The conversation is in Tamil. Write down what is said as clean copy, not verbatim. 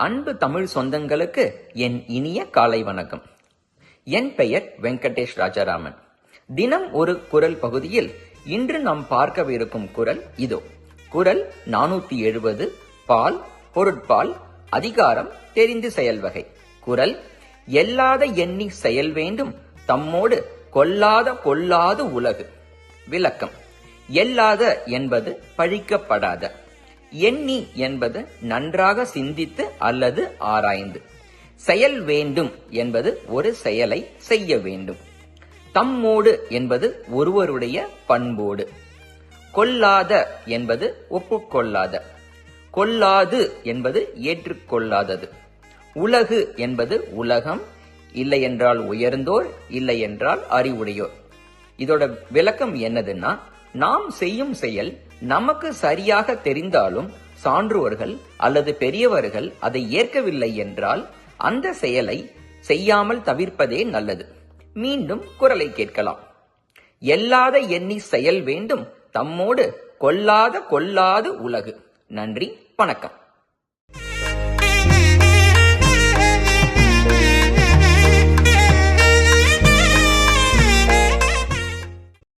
அன்பு தமிழ் சொந்தங்களுக்கு என் இனிய காலை வணக்கம். என் பெயர் வெங்கடேஷ் ராஜாராமன். தினம் ஒரு குறள் பகுதியில் இன்று நாம் பார்க்கவிருக்கும் குறள் இதோ. குறள் 470, பால் பொருட்பால், அதிகாரம் தெரிந்து செயல்வகை. குறள்: எல்லாத எண்ணி செயல் வேண்டும், தம்மோடு கொல்லாது உலகு. விளக்கம்: எல்லாத என்பது பழிக்கப்படாத, எண்ணி என்பது நன்றாக சிந்தித்து அல்லது ஆராய்ந்து, செயல் வேண்டும் என்பது ஒரு செயலை செய்ய வேண்டும், தம்மோடு என்பது ஒருவருடைய பண்போடு, கொல்லாத என்பது ஒப்புக்கொள்ளாத, கொல்லாது என்பது ஏற்றுக்கொள்ளாதது, உலகு என்பது உலகம், இல்லை என்றால் உயர்ந்தோர், இல்லை என்றால் அறிவுடையோர். இதோட விளக்கம் என்னதுன்னா, நாம் செய்யும் செயல் நமக்கு சரியாக தெரிந்தாலும் சான்றோர்கள் அல்லது பெரியவர்கள் அதை ஏற்கவில்லை என்றால் அந்த செயலை செய்யாமல் தவிர்ப்பதே நல்லது. மீண்டும் குறளை கேட்கலாம். எல்லாத எண்ணி செயல் வேண்டும், தம்மோடு கொல்லாது உலகு. நன்றி, வணக்கம்.